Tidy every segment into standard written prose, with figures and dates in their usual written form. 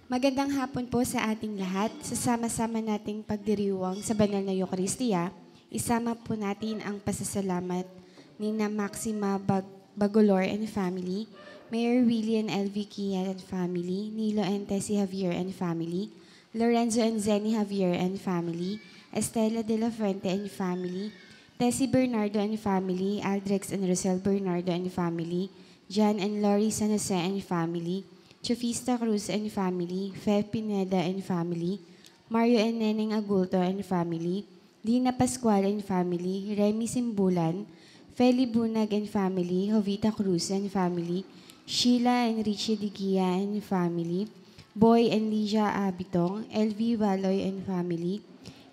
Magandang hapon po sa ating lahat. Sasama-sama nating pagdiriwang sa banal na Eucharistia. Isama po natin ang pasasalamat ni na Maxima Bagolor and family, Mayor Willie and LV Kian and family, Nilo and Tessie Javier and family, Lorenzo and Zenny Javier and family, Estela de la Fuente and family, Tessie Bernardo and family, Aldrex and Rosel Bernardo and family, Jan and Lori San Jose and family, Chufista Cruz and family, Fe Pineda and family, Mario and Neneng Agulto and family, Dina Pascual and family, Remy Simbulan, Feli Bunag and family, Jovita Cruz and family, Sheila and Richie Digia and family, Boy and Ligia Abitong, LV Waloy and family,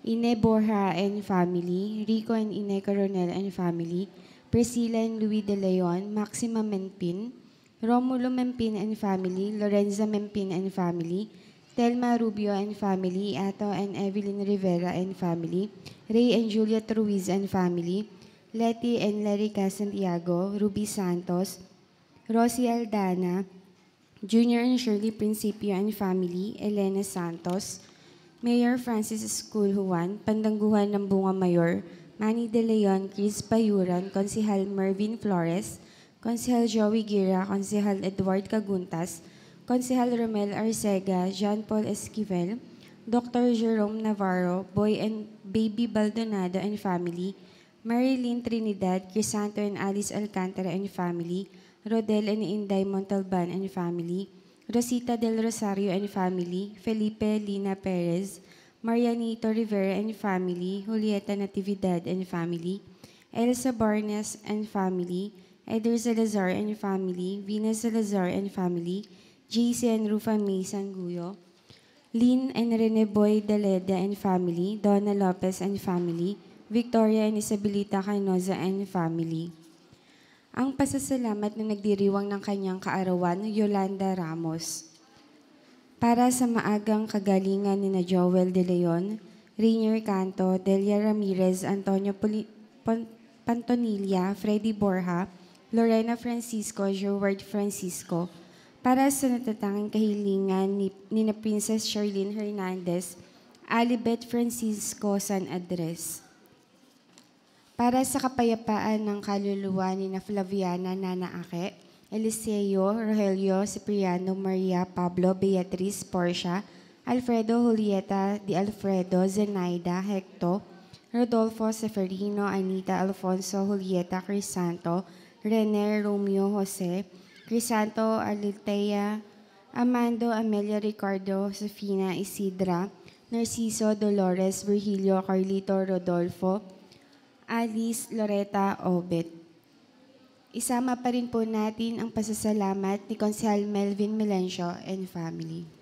Ine Borja and family, Rico and Ine Coronel and family, Priscilla and Louis De Leon, Maxima Menpin, Romulo Mempin and family, Lorenza Mempin and family, Telma Rubio and family, Ato and Evelyn Rivera and family, Ray and Juliet Ruiz and family, Letty and Lerica Santiago, Ruby Santos, Rosie Aldana, Junior and Shirley Principio and family, Elena Santos, Mayor Francis School Juan, Pandangguhan ng Bunga Mayor, Manny De Leon, Chris Payuran, Konsihal Mervin Flores, Konsihal Joey Gira, Konsihal Edward Caguntas, Konsihal Romel Arcega, Jean Paul Esquivel, Dr. Jerome Navarro, Boy and Baby Baldonado and family, Marilyn Trinidad, Crisanto and Alice Alcantara and family, Rodel and Inday Montalban and family, Rosita del Rosario and family, Felipe Lina Perez, Marianito Rivera and family, Julieta Natividad and family, Elsa Barnes and family, Eder Salazar and family, Venus Salazar and family, JC and Rufa May Sanguyo, Lynn and Rene Boy Daleda and family, Donna Lopez and family, Victoria and Isabelita Canoza and family. Ang pasasalamat na nagdiriwang ng kanyang kaarawan, Yolanda Ramos. Para sa maagang kagalingan ni na Joel De Leon, Rainier Canto, Delia Ramirez, Antonio Pantonilla, Freddy Borja, Lorena Francisco, Gerard Francisco, para sa natatanging kahilingan ni na Princess Charlene Hernandez, Alibet Francisco San Andres. Para sa kapayapaan ng kaluluwa ni na Flaviana Nana Ake, Eliseo, Rogelio, Cipriano, Maria, Pablo, Beatriz, Portia, Alfredo, Julieta, Di Alfredo, Zenaida, Hecto, Rodolfo, Seferino, Anita, Alfonso, Julieta, Crisanto, Rene, Romeo, Jose, Crisanto, Alitea, Amando, Amelia, Ricardo, Sofina, Isidra, Narciso, Dolores, Virgilio, Carlito, Rodolfo, Alice, Loretta, Obet. Isama pa rin po natin ang pasasalamat ni Konsehal Melvin Melencio and family.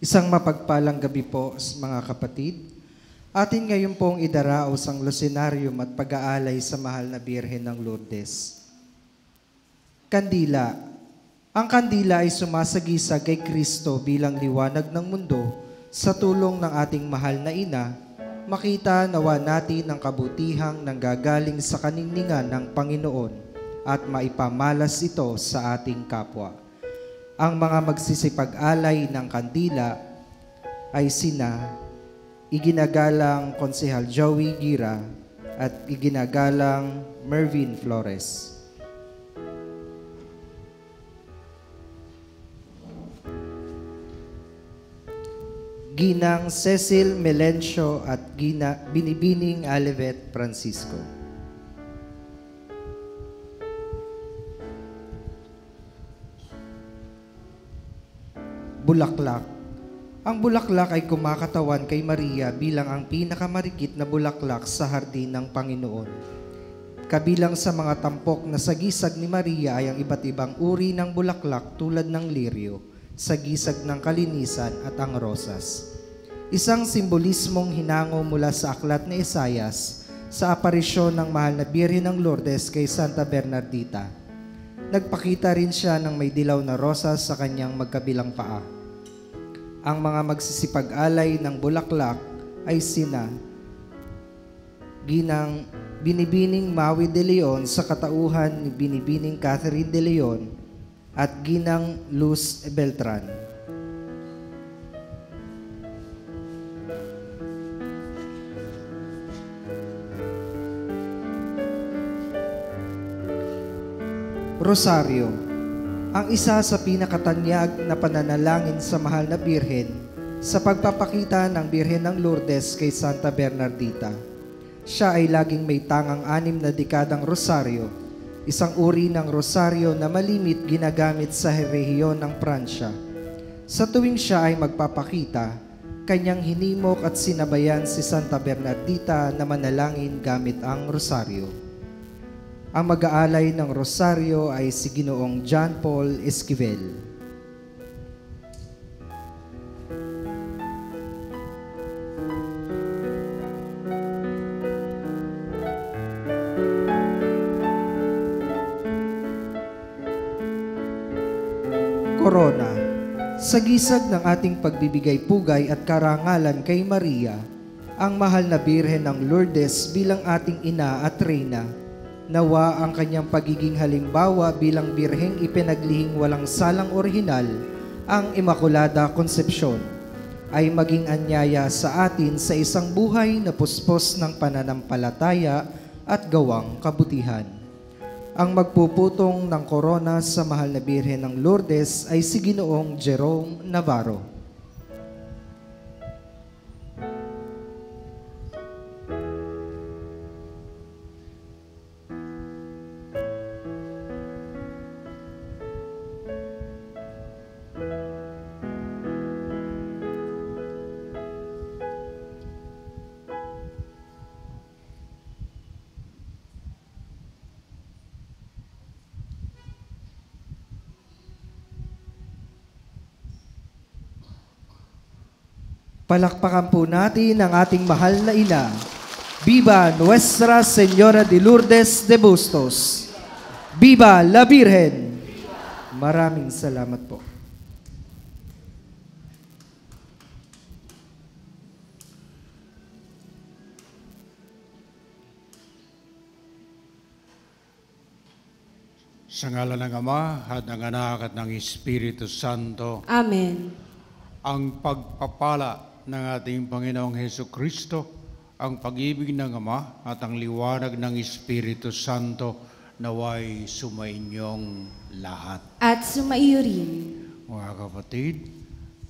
Isang mapagpalang gabi po mga kapatid. Atin ngayon pong idaraos ang Lucenarium at pag-aalay sa mahal na Birhen ng Lourdes. Kandila. Ang kandila ay sumasagisag kay Kristo bilang liwanag ng mundo. Sa tulong ng ating mahal na ina, makita nawa natin ang kabutihang nanggagaling sa kaningningan ng Panginoon at maipamalas ito sa ating kapwa. Ang mga magsisipag-alay ng kandila ay sina iginagalang Konsehal Joey Gira at iginagalang Mervin Flores. Ginang Cecil Melencio at Binibining Alivet Francisco. Bulaklak. Ang bulaklak ay kumakatawan kay Maria bilang ang pinakamarikit na bulaklak sa hardin ng Panginoon. Kabilang sa mga tampok na sagisag ni Maria ay ang iba't ibang uri ng bulaklak tulad ng liryo, sagisag ng kalinisan at ang rosas. Isang simbolismong hinango mula sa aklat ni Isaias sa aparisyon ng mahal na Birhen ng Lourdes kay Santa Bernardita. Nagpakita rin siya ng may dilaw na rosas sa kanyang magkabilang paa. Ang mga magsisipag-alay ng bulaklak ay sina Ginang Binibining Maui de Leon sa katauhan ni Binibining Catherine de Leon at Ginang Luz Beltran. Rosario. Ang isa sa pinakatanyag na pananalangin sa mahal na Birhen sa pagpapakita ng Birhen ng Lourdes kay Santa Bernardita. Siya ay laging may tangang 6 na dekadang rosaryo, isang uri ng rosaryo na malimit ginagamit sa rehiyon ng Pransya. Sa tuwing siya ay magpapakita, kanyang hinimok at sinabayan si Santa Bernardita na manalangin gamit ang rosaryo. Ang mag-aalay ng rosaryo ay si Ginoong John Paul Esquivel. Corona. Sa gisag ng ating pagbibigay-pugay at karangalan kay Maria, ang mahal na Birhen ng Lourdes bilang ating ina at reyna, nawa ang kanyang pagiging halimbawa bilang birheng ipinaglihing walang salang orihinal, ang Immaculada Concepcion, ay maging anyaya sa atin sa isang buhay na puspos ng pananampalataya at gawang kabutihan. Ang magpuputong ng korona sa mahal na Birhen ng Lourdes ay si Ginoong Jerome Navarro. Palakpakan po natin ang ating mahal na ina. Viva Nuestra Señora de Lourdes de Bustos. Viva la Virgen. Maraming salamat po. Sa ngalan ng Ama at ng Anak at ng Espiritu Santo. Amen. Ang pagpapala ng ating Panginoong Hesukristo, ang pag-ibig ng Ama at ang liwanag ng Espiritu Santo naway sumainyong lahat. At sumaiyo rin. Mga kapatid,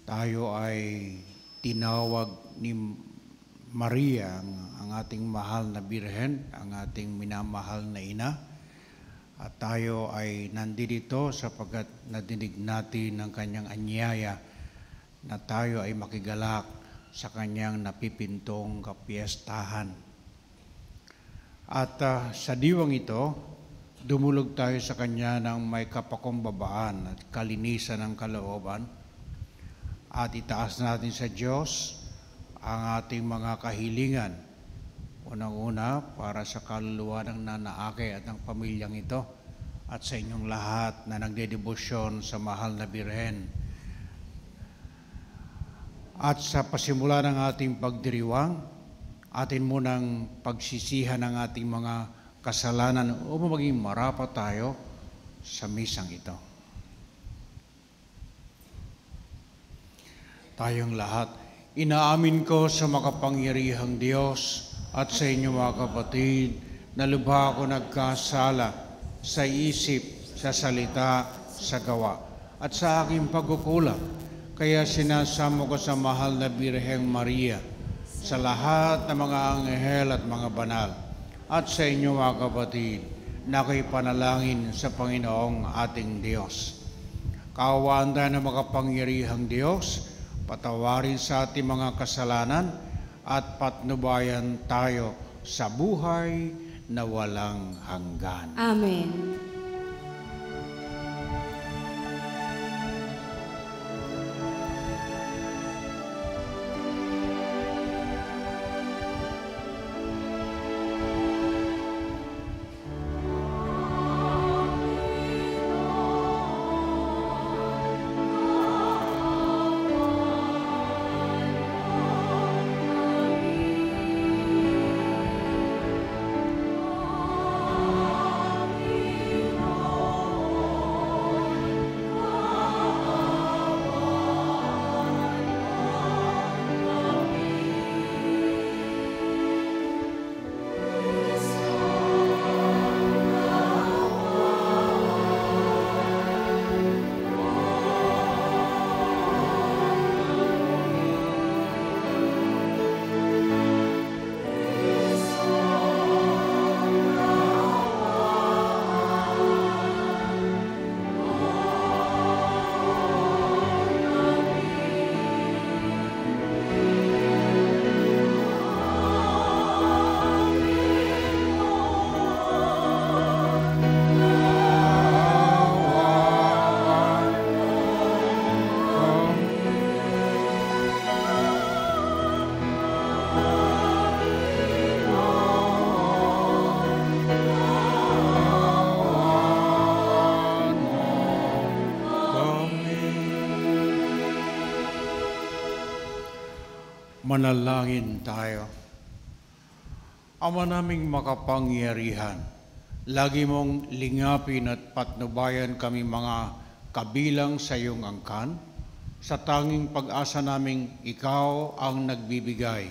tayo ay tinawag ni Maria, ang ating mahal na Birhen, ang ating minamahal na ina. At tayo ay nandito sapagkat nadinig natin ang kanyang anyaya na tayo ay makigalak sa kanyang napipintong kapiestahan. At sa diwang ito, dumulog tayo sa kanya ng may kapakumbabaan at kalinisan ng kalooban. at itaas natin sa Diyos ang ating mga kahilingan. Unang-una, para sa kaluluwa ng nanaake at ng pamilyang ito at sa inyong lahat na nagdedebosyon sa mahal na Birhen. At sa pasimula ng ating pagdiriwang, atin munang pagsisihan ang ating mga kasalanan upang maging marapat tayo sa misang ito. Tayong lahat, inaamin ko sa makapangyarihang Diyos at sa inyo mga kapatid na lubha ako nagkasala sa isip, sa salita, sa gawa at sa aking pagkukulang. Kaya sinasamo ko sa mahal na Birheng Maria, sa lahat ng mga anghel at mga banal, at sa inyo mga kapatid na ako'y panalangin sa Panginoong ating Diyos. Kaawaan tayo ng makapangyarihang Diyos, patawarin sa ating mga kasalanan at patnubayan tayo sa buhay na walang hanggan. Amen. Manalangin tayo. Ama naming makapangyarihan, lagi mong lingapin at patnubayan kami mga kabilang sa iyong angkan, sa tanging pag-asa naming ikaw ang nagbibigay.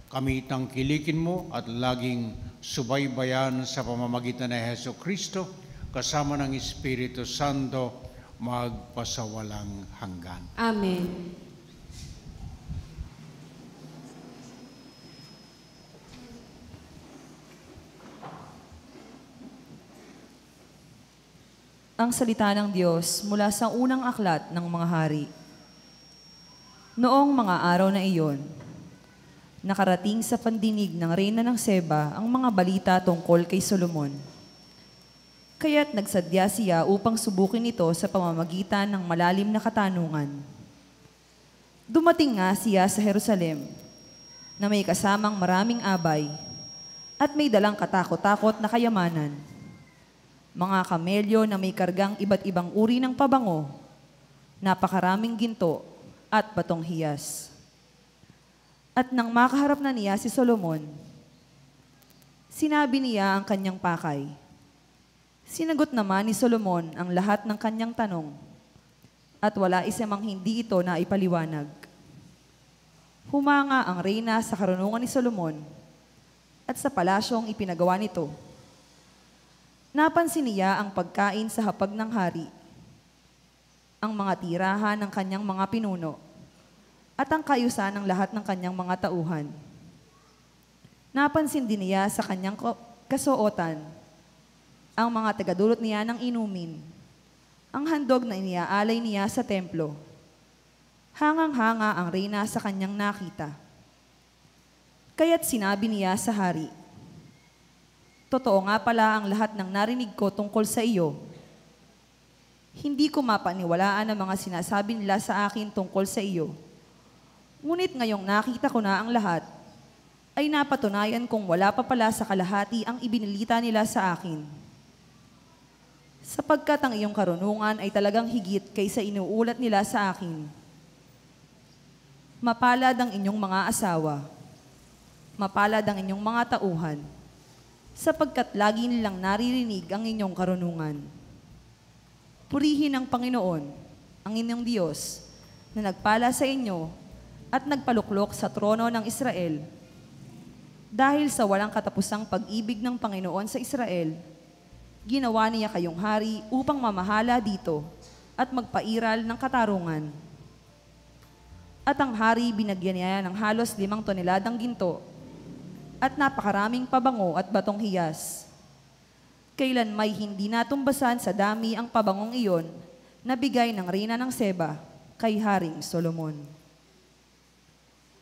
Kami tangkilikin mo at laging subaybayan sa pamamagitan ng Hesus Kristo, kasama ng Espiritu Santo, magpasawalang hanggan. Amen. Ang salita ng Diyos mula sa unang aklat ng mga hari. Noong mga araw na iyon, nakarating sa pandinig ng Reyna ng Seba ang mga balita tungkol kay Solomon. Kaya't nagsadya siya upang subukin ito sa pamamagitan ng malalim na katanungan. Dumating nga siya sa Jerusalem na may kasamang maraming abay at may dalang katakot-takot na kayamanan. Mga kamelyo na may kargang iba't ibang uri ng pabango, napakaraming ginto at batong hiyas. At nang makaharap na niya si Solomon, sinabi niya ang kanyang pakay. Sinagot naman ni Solomon ang lahat ng kanyang tanong, at wala isa mang hindi ito na ipaliwanag. Humanga ang reyna sa karunungan ni Solomon at sa palasyong ipinagawa nito. Napansin niya ang pagkain sa hapag ng hari, ang mga tirahan ng kanyang mga pinuno, at ang kayusan ng lahat ng kanyang mga tauhan. Napansin din niya sa kanyang kasuotan ang mga tagadulot niya ng inumin, ang handog na iniaalay niya sa templo. Hangang-hanga ang reyna sa kanyang nakita. Kaya't sinabi niya sa hari, "Totoo nga pala ang lahat ng narinig ko tungkol sa iyo. Hindi ko mapaniwalaan ang mga sinasabi nila sa akin tungkol sa iyo. Ngunit ngayong nakita ko na ang lahat, ay napatunayan kong wala pa pala sa kalahati ang ibinilita nila sa akin. Sapagkat ang iyong karunungan ay talagang higit kaysa inuulat nila sa akin. Mapalad ang inyong mga asawa, mapalad ang inyong mga tauhan, sapagkat lagi nilang naririnig ang inyong karunungan. Purihin ang Panginoon, ang inyong Diyos, na nagpala sa inyo at nagpaluklok sa trono ng Israel. Dahil sa walang katapusang pag-ibig ng Panginoon sa Israel, ginawa niya kayong hari upang mamahala dito at magpairal ng katarungan. At ang hari binagyan niya ng halos 5 toneladang ginto at napakaraming pabango at batong hiyas. Kailan may hindi natumbasan sa dami ang pabangong iyon na bigay ng reyna ng Seba kay Haring Solomon.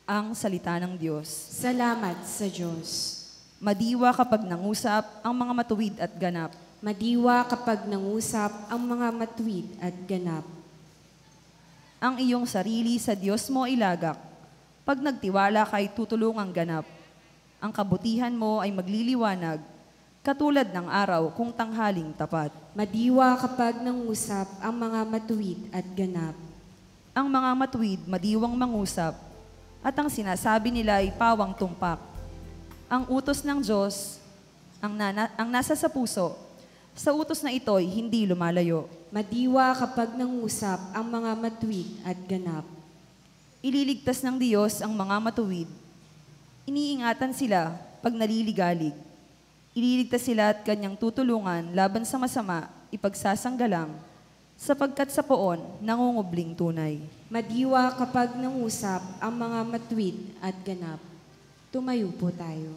Ang salita ng Diyos. Salamat sa Diyos. Madiwa kapag nangusap ang mga matuwid at ganap. Madiwa kapag nangusap ang mga matuwid at ganap. Ang iyong sarili sa Diyos mo ilagak. Pag nagtiwala kay tutulungang ganap. Ang kabutihan mo ay magliliwanag, katulad ng araw kung tanghaling tapat. Madiwa kapag nangusap ang mga matuwid at ganap. Ang mga matuwid madiwang mangusap, at ang sinasabi nila ay pawang tumpak. Ang utos ng Diyos, ang nasa sa puso, sa utos na ito'y hindi lumalayo. Madiwa kapag nangusap ang mga matuwid at ganap. Ililigtas ng Diyos ang mga matuwid. Iniingatan sila pag naliligalig. Ililigtas sila at kanyang tutulungan laban sa masama, ipagsasanggalang, sapagkat sa poon nangungubling tunay. Madiwa kapag nangusap ang mga matuwid at ganap. Tumayo po tayo.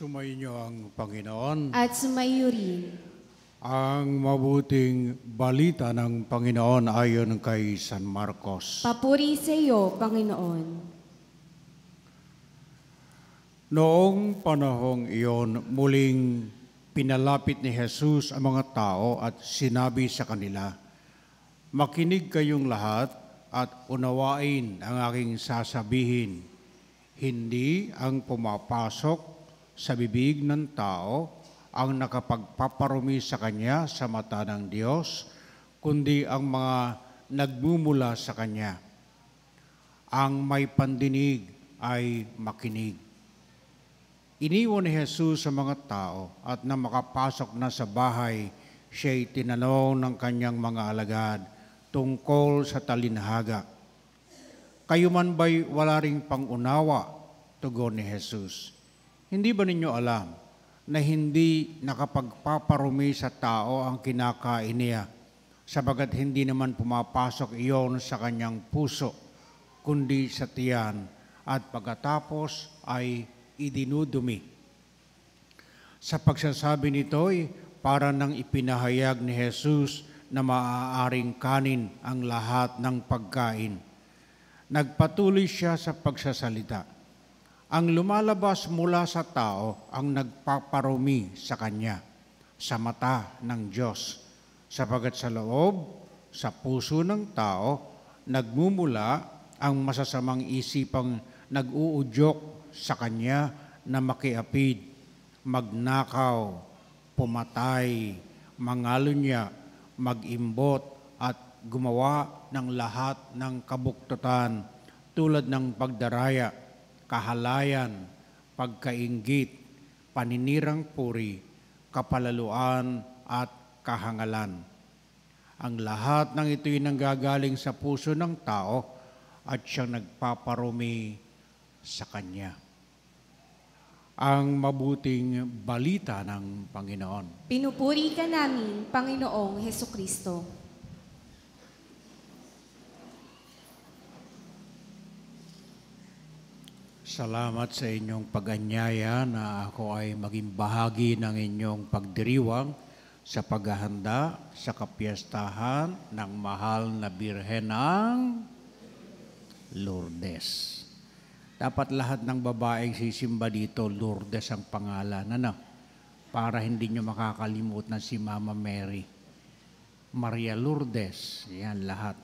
Sumainyo ang Panginoon. At sumayo rin. Ang mabuting balita ng Panginoon ayon kay San Marcos. Papuri sa iyo, Panginoon. Noong panahong iyon, muling pinalapit ni Jesus ang mga tao at sinabi sa kanila, "Makinig kayong lahat at unawain ang aking sasabihin. Hindi ang pumapasok sa bibig ng tao ang nakapagpaparumi sa kanya sa mata ng Diyos, kundi ang mga nagmumula sa kanya. Ang may pandinig ay makinig." Iniwan ni Jesus sa mga tao at nang makapasok na sa bahay, siya'y tinanong ng kanyang mga alagad tungkol sa talinhaga. "Kayo man ba'y wala ring pangunawa?" Tugon ni Jesus. "Hindi ba ninyo alam na hindi nakapagpaparumi sa tao ang kinakain niya, sabagat hindi naman pumapasok iyon sa kanyang puso, kundi sa tiyan, at pagkatapos ay idinudumi?" Sa pagsasabi nito'y para nang ipinahayag ni Jesus na maaaring kanin ang lahat ng pagkain. Nagpatuloy siya sa pagsasalita. Ang lumalabas mula sa tao ang nagpaparumi sa kanya, sa mata ng Diyos, sapagat sa loob, sa puso ng tao, nagmumula ang masasamang isipang nag-uudyok sa kanya na makiapid, magnakaw, pumatay, mangalunya, mag-imbot, at gumawa ng lahat ng kabuktutan tulad ng pagdaraya, kahalayan, pagkainggit, paninirang puri, kapalaluan at kahangalan. Ang lahat ng ito'y nanggagaling sa puso ng tao at siyang nagpaparumi sa Kanya. Ang mabuting balita ng Panginoon. Pinupuri ka namin, Panginoong Hesukristo. Salamat sa inyong pag-anyaya na ako ay maging bahagi ng inyong pagdiriwang sa paghahanda sa kapiyastahan ng mahal na Birhen ng Lourdes. Dapat lahat ng babaeng sisimba dito, Lourdes ang pangalan, para hindi nyo makakalimutan si Mama Mary. Maria Lourdes, yan lahat.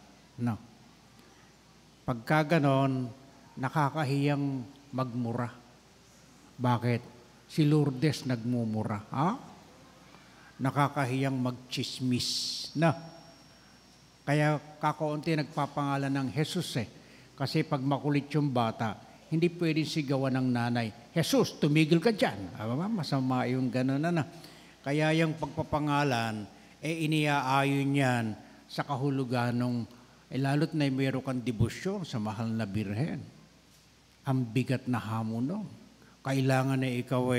Pagka ganon, nakakahiyang magmura. Bakit? Si Lourdes nagmumura. Nakakahiyang magchismis. Kaya kakaunti nagpapangalan ng Jesus Kasi pag makulit yung bata, hindi pwedeng sigawan ng nanay, Jesus, tumigil ka dyan. Masama yung gano'n Kaya yung pagpapangalan, iniaayon yan sa kahulugan ng, lalo't na mayroon kang debosyon sa mahal na Birhen. Ang bigat na hamon nun. Kailangan na ikaw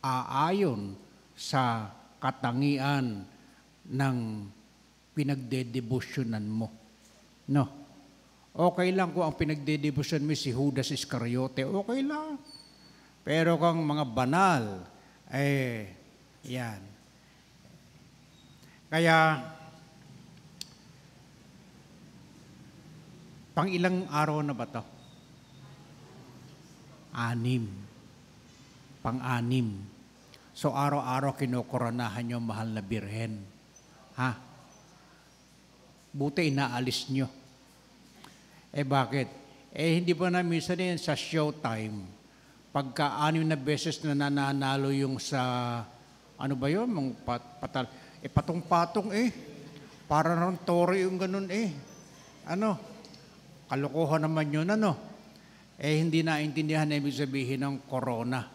aayon sa katangian ng pinagdedebosyonan mo. Okay lang kung ang pinagdedebosyon mo si Judas Iscariote, okay lang. Pero kung mga banal, yan. Kaya, pang ilang araw na ba to? 6. Pang-6. So, araw-araw kinokoronahan yung mahal na Birhen. Buti inaalis nyo. Bakit? Hindi pa na minsan sa showtime, pagka 6 na beses na nananalo yung sa, ano ba yun? Patong-patong para ng toro yung ganun kalokohan naman yun hindi naintindihan na ibig sabihin ng corona.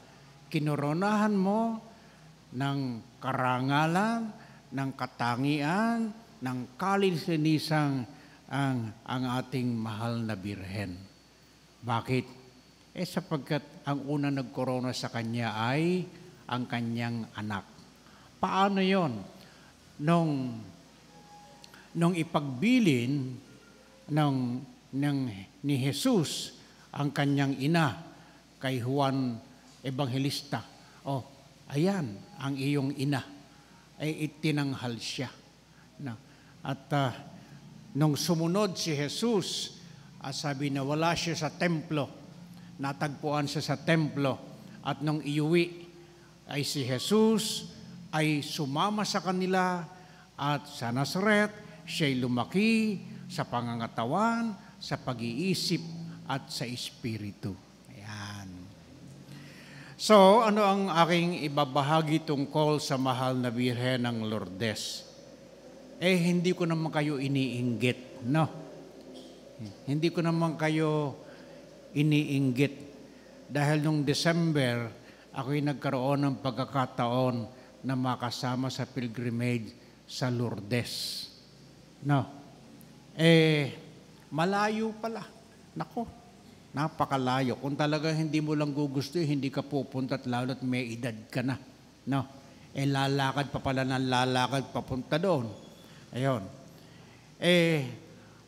Kinoronahan mo ng karangalan, ng katangian, ng kalinisan ang ating mahal na Birhen. Bakit? Sapagkat ang unang nagkorona sa kanya ay ang kanyang anak. Paano yon? Nung ipagbilin ni Jesus ang kanyang ina kay Juan Evangelista, ayan, ang iyong ina, itinanghal siya. At nung sumunod si Jesus, sabi na wala siya sa templo, natagpuan siya sa templo, at nung iuwi ay si Jesus ay sumama sa kanila at sa Nazaret, siya'y lumaki sa pangangatawan, sa pag-iisip at sa espiritu. Ayan. So, ano ang aking ibabahagi tungkol sa mahal na Birhen ng Lourdes? Hindi ko naman kayo iniinggit, Hindi ko naman kayo iniinggit. Dahil nung December, ako'y nagkaroon ng pagkakataon na makasama sa pilgrimage sa Lourdes. Malayo pala. Napakalayo. Kung talaga hindi mo lang gugusto, hindi ka pupunta at lalo't may edad ka na. Lalakad pa pala ng lalakad papunta doon. Ayun.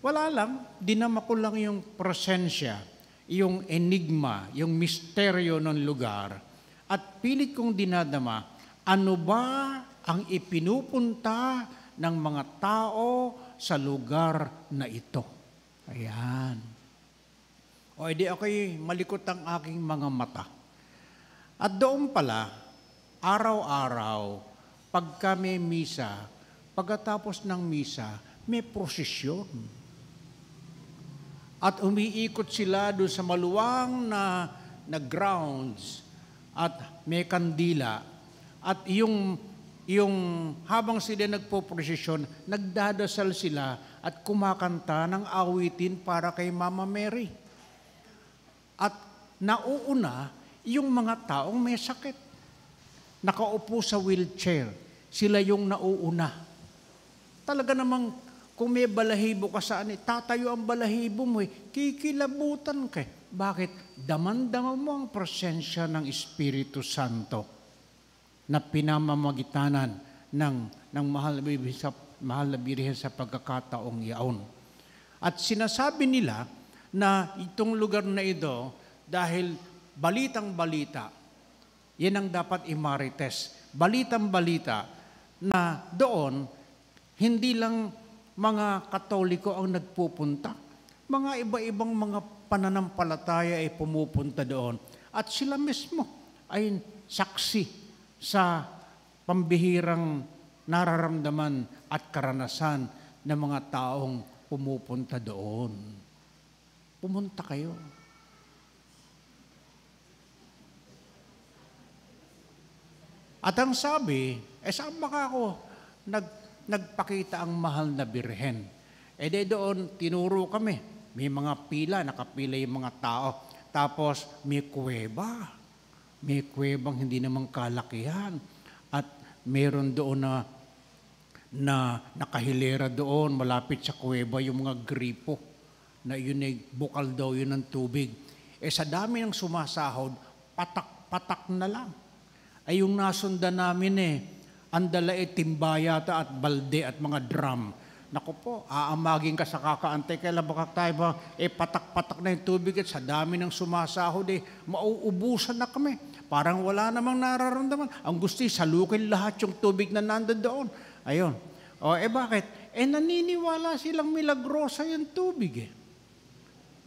Wala lang, dinama ko lang yung presensya, yung enigma, yung misteryo ng lugar, at pilit kong dinadama, ano ba ang ipinupunta ng mga tao sa lugar na ito? Ayan. Edi ako'y malikot ang aking mga mata. At doon pala, araw-araw, pagka may misa, pagkatapos ng misa, may prosesyon. At umiikot sila doon sa maluwang na grounds at may kandila. At yung yung habang sila nagpo-prosesyon, nagdadasal sila at kumakanta ng awitin para kay Mama Mary. At nauuna yung mga taong may sakit. Nakaupo sa wheelchair, sila yung nauuna. Talaga namang kung may balahibo ka saan, tatayo ang balahibo mo, kikilabutan ka. Bakit? Daman-daman mo ang presensya ng Espiritu Santo na pinamamagitanan ng mahal na Birhen sa pagkakataong yaon. At sinasabi nila na itong lugar na ito, dahil balitang-balita, yan ang dapat imarites. Balitang-balita na doon, hindi lang mga Katoliko ang nagpupunta. Mga iba-ibang mga pananampalataya ay pumupunta doon. At sila mismo ay saksi sa pambihirang nararamdaman at karanasan ng mga taong pumupunta doon. Pumunta kayo. At ang sabi, saan baka ako nagpakita ang mahal na Birhen? Doon, tinuro kami. May mga pila, nakapila yung mga tao. Tapos may kuweba. May kuwebang hindi naman kalakihan. At meron doon na nakahilera doon, malapit sa kuweba, yung mga gripo. Na yun ay bukal daw yun ng tubig. Sa dami ng sumasahod, patak-patak na lang. Ay yung nasundan namin ang dala timbayata at balde at mga drum. Naku po, aamagin ka sa kakaantay, kailan baka tayo ba, patak-patak na yung tubig at sa dami ng sumasahod, mauubusan na kami. Parang wala namang nararamdaman. Ang gusto salukin lahat yung tubig na nandun doon. Ayun. Bakit? Naniniwala silang milagrosa yung tubig.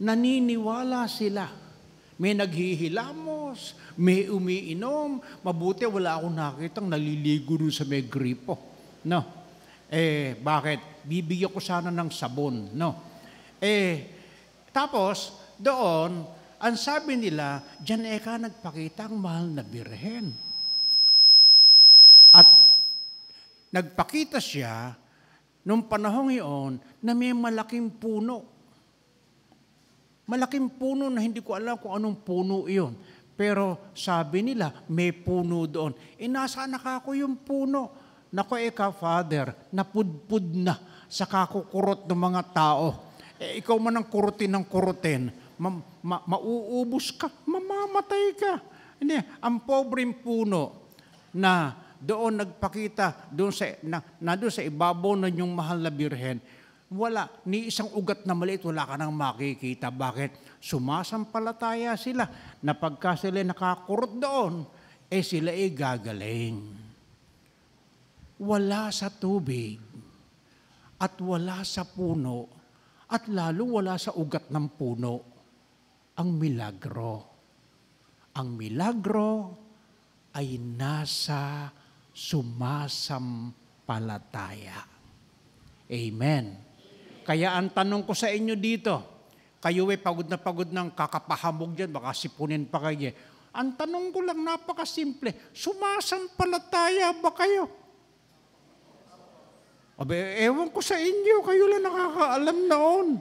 Naniniwala sila. May naghihilamos, may umiinom. Mabuti wala akong nakitang naliligo dun sa may gripo. No? Bakit? Bibigyan ko sana ng sabon. No? Tapos, doon, ang sabi nila, diyan nagpakita ang mahal na Birhen. At nagpakita siya nung panahong iyon na may malaking puno. Malaking puno na hindi ko alam kung anong puno iyon. Pero sabi nila, may puno doon. Nasaan ako yung puno? Nako Father, napudpud na sa kakukurot ng mga tao. Ikaw man ang kurutin ng kurutin, mauubos ka, mamamatay ka. Hindi, ang pobreng puno na doon nagpakita, doon sa ibabaw na yung mahal na Birhen, wala, ni isang ugat na maliit, wala ka nang makikita. Bakit? Sumasampalataya sila na pagka sila nakakurot doon, sila gagaling. Wala sa tubig, at wala sa puno, at lalo wala sa ugat ng puno, ang milagro. Ang milagro ay nasa sumasampalataya. Amen. Kaya ang tanong ko sa inyo dito, kayo pagod na pagod ng kakapahamog dyan, baka sipunin pa kayo. Ang tanong ko lang, napakasimple, sumasampalataya ba kayo? Ewan ko sa inyo, kayo lang nakakaalam noon.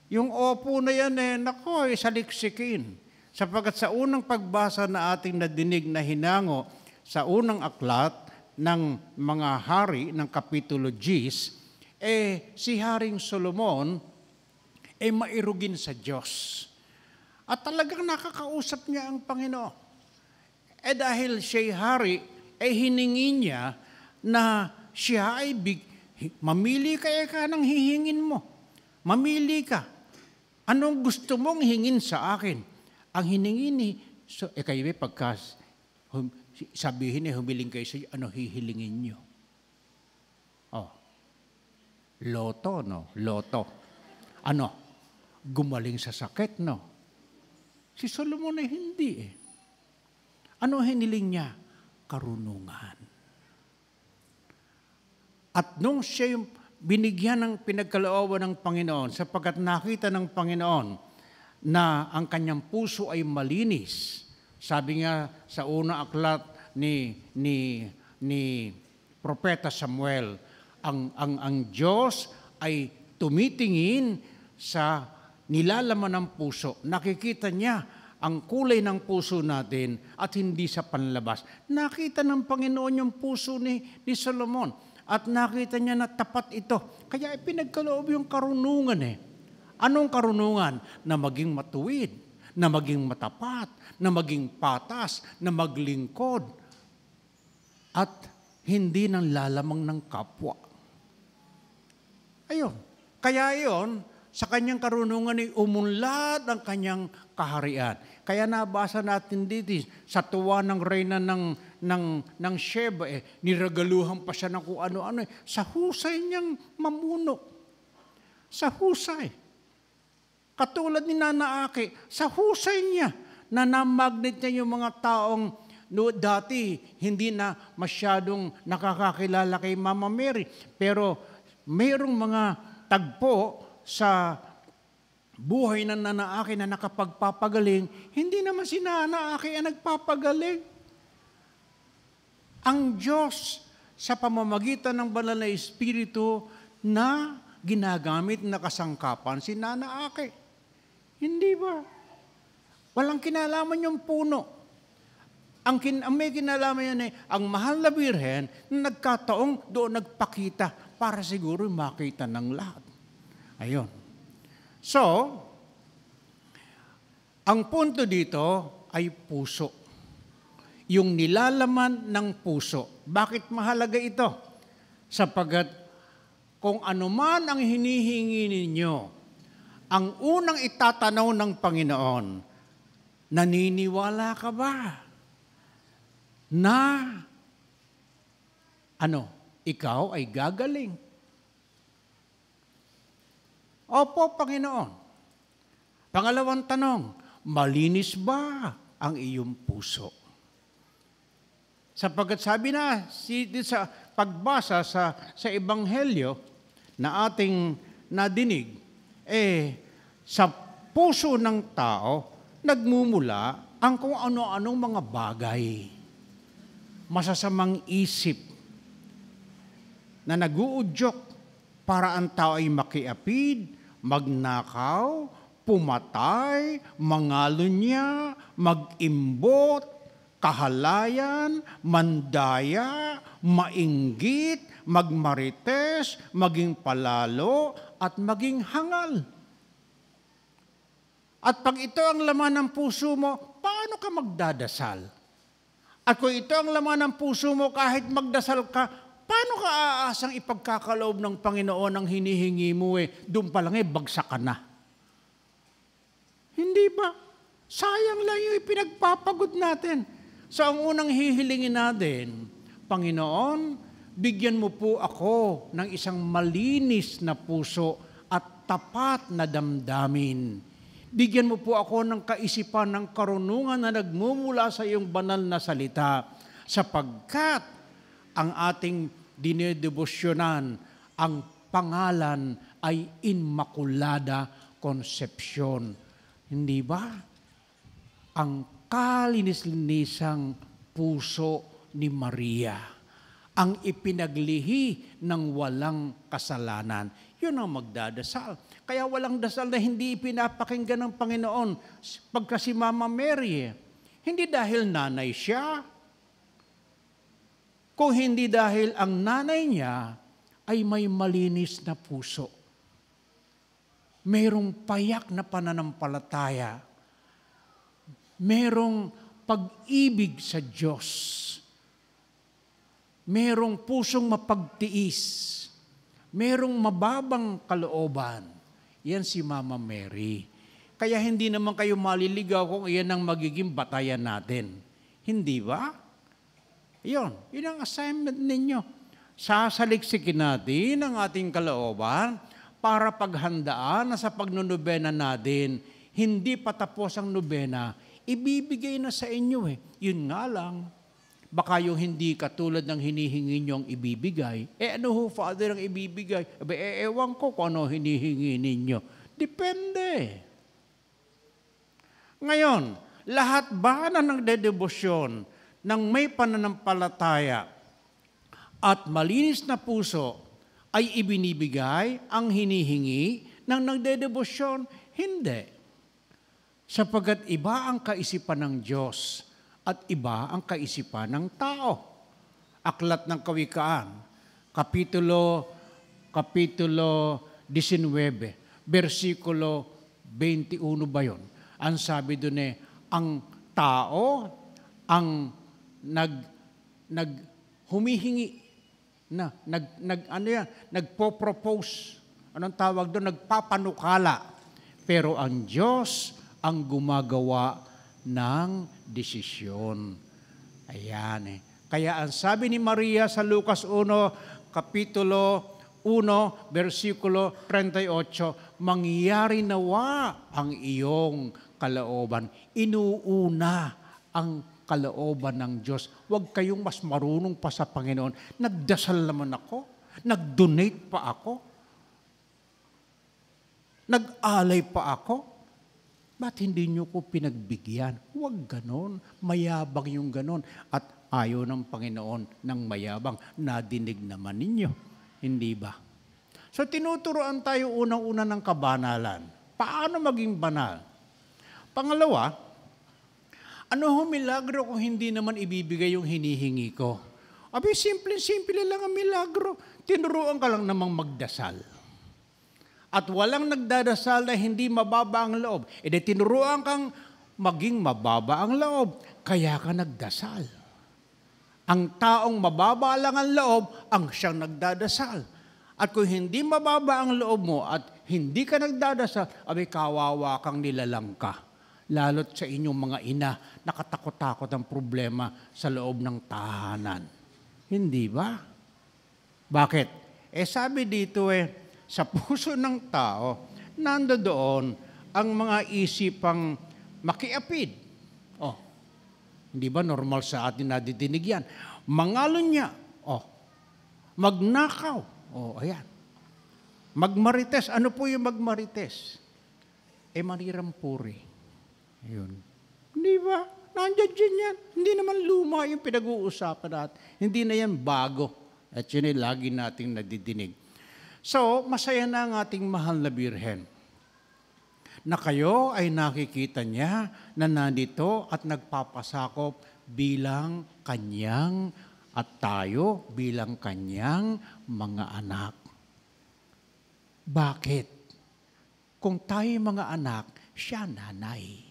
Yung opo na yan, saliksikin. Sapagkat sa unang pagbasa na ating nadinig na hinango, sa unang aklat ng mga hari ng Kapitulo 10, si Haring Solomon mairugin sa Diyos. At talagang nakakausap niya ang Panginoon. Dahil siya'y hari, hiningi niya na siya ay mamili ka ng hihingin mo. Mamili ka. Anong gusto mong hingin sa akin? Ang hiningi ni, kayo pagka sabihin humiling kayo sa hihilingin niyo? Loto, no? Loto. Gumaling sa sakit, no? Si Solomon ay hindi Ano hiniling niya? Karunungan. At nung siya yung binigyan ng pinagkalooban ng Panginoon, sapagkat nakita ng Panginoon na ang kanyang puso ay malinis, sabi nga sa unang aklat ni ni Propeta Samuel. Ang Diyos ay tumitingin sa nilalaman ng puso. Nakikita niya ang kulay ng puso natin at hindi sa panlabas. Nakita ng Panginoon yung puso ni Solomon at nakita niya na tapat ito. Kaya pinagkaloob yung karunungan eh. Anong karunungan? Na maging matuwid, na maging matapat, na maging patas, na maglingkod, at hindi nang lalamang ng kapwa. Ayun. Kaya yon, sa kanyang karunungan ay umunlad ang kanyang kaharian. Kaya nabasa natin dito, sa tuwa ng reyna ng Sheba, niragaluhan pa siya ng kung ano-ano. Sa husay niyang mamuno. Sa husay. Katulad ni Nana Aki, sa husay niya, na namagnet niya yung mga taong dati hindi na masyadong nakakakilala kay Mama Mary. Pero mayroong mga tagpo sa buhay ng Nana Aki na nakapagpapagaling, hindi naman si Nana Aki ang nagpapagaling. Ang Diyos sa pamamagitan ng banal na Espiritu na ginagamit na kasangkapan si Nana Aki. Hindi ba? Walang kinalaman yung puno. Ang may kinalaman yan ang mahal na Birhen na nagkataong doon nagpakita para siguro makita ng lahat. Ayun. So, ang punto dito ay puso. Yung nilalaman ng puso. Bakit mahalaga ito? Sapagat kung anuman ang hinihingi ninyo, ang unang itatanaw ng Panginoon, naniniwala ka ba na ikaw ay gagaling? Opo, Panginoon. Pangalawang tanong, malinis ba ang iyong puso? Sapagat sabi na sa pagbasa sa Ebanghelyo na ating nadinig, sa puso ng tao, nagmumula ang kung ano-anong mga bagay. Masasamang isip na nag-uudyok para ang tao ay makiapid, magnakaw, pumatay, mangalunya, mag-imbot, kahalayan, mandaya, mainggit, magmarites, maging palalo, at maging hangal. At pag ito ang laman ng puso mo, paano ka magdadasal? At kung ito ang laman ng puso mo, kahit magdasal ka, paano ka aasang ipagkakaloob ng Panginoon ang hinihingi mo doon pa lang bagsak ka na? Hindi ba? Sayang lang yung ipinagpapagod natin. So ang unang hihilingin natin, Panginoon, bigyan mo po ako ng isang malinis na puso at tapat na damdamin. Bigyan mo po ako ng kaisipan ng karunungan na nagmumula sa iyong banal na salita, sapagkat ang ating dinedebosyonan, ang pangalan ay Immaculada Concepcion. Hindi ba? Ang kalinis-linisang puso ni Maria, ang ipinaglihi ng walang kasalanan. Yun ang magdadasal. Kaya walang dasal na hindi pinapakinggan ng Panginoon pagka si Mama Mary. Hindi dahil nanay siya. Kung hindi dahil ang nanay niya ay may malinis na puso. Merong payak na pananampalataya. Merong pag-ibig sa Diyos. Merong pusong mapagtiis. Merong mababang kalooban. Yan si Mama Mary. Kaya hindi naman kayo maliligaw kung iyan ang magiging batayan natin. Hindi ba? Yun ang assignment ninyo. Sasaliksikin natin ang ating kalooban para paghandaan na sa pagnunubena natin, hindi patapos ang nubena, ibibigay na sa inyo Yun nga lang, baka yung hindi katulad ng hinihingi nyo ang ibibigay. Ano ho, Father, ang ibibigay? Ewan ko kung ano hinihingi ninyo. Depende. Ngayon, lahat ba na nagdedebosyon ng may pananampalataya at malinis na puso ay ibinibigay ang hinihingi ng nagdedebosyon? Hindi. Sapagkat iba ang kaisipan ng Diyos at iba ang kaisipan ng tao. Aklat ng Kawikaan, Kapitulo 19, versikulo 21 ba yun? Ang sabi doon ang tao ang humihingi na, nagpo-propose. Anong tawag doon? Nagpapanukala. Pero ang Diyos ang gumagawa ng desisyon. Ayan Kaya ang sabi ni Maria sa Lucas 1, Kapitulo 1, versikulo 38, mangyari nawa ang iyong kalooban. Inuuna ang kalooban ng Diyos. Huwag kayong mas marunong pa sa Panginoon. Nagdasal naman ako. Nag-donate pa ako. Nag-alay pa ako. Ba't hindi nyo ko pinagbigyan? Huwag ganon. Mayabang yung ganon. At ayaw ng Panginoon ng mayabang. Nadinig naman ninyo. Hindi ba? So tinuturoan tayo unang-una ng kabanalan. Paano maging banal? Pangalawa, ano ho milagro kung hindi naman ibibigay yung hinihingi ko? Abi, simple-simple lang ang milagro. Tinuruan ka lang namang magdasal. At walang nagdadasal na hindi mababa ang loob. E di tinuruan kang maging mababa ang loob. Kaya ka nagdasal. Ang taong mababa lang ang loob, ang siyang nagdadasal. At kung hindi mababa ang loob mo at hindi ka nagdadasal, abi kawawa kang nilalangka. Lalo't sa inyong mga ina, nakatakot-takot ang problema sa loob ng tahanan. Hindi ba? Bakit? Sabi dito sa puso ng tao, nandoon ang mga isipang makiapid. Hindi ba normal sa atin nadidinig yan? Mangalunya. Magnakaw. Ayan. Magmarites. Ano po yung magmarites? Manirampuri. Ayun. Hindi ba? Nandiyan dyan yan. Hindi naman luma yung pinag-uusapan natin. Hindi na yan bago. At yun ay lagi nating nadidinig. So, masaya na ang ating mahal na Birhen na kayo ay nakikita niya na nandito at nagpapasakop bilang kanyang at tayo bilang kanyang mga anak. Bakit? Kung tayo mga anak, siya nanay.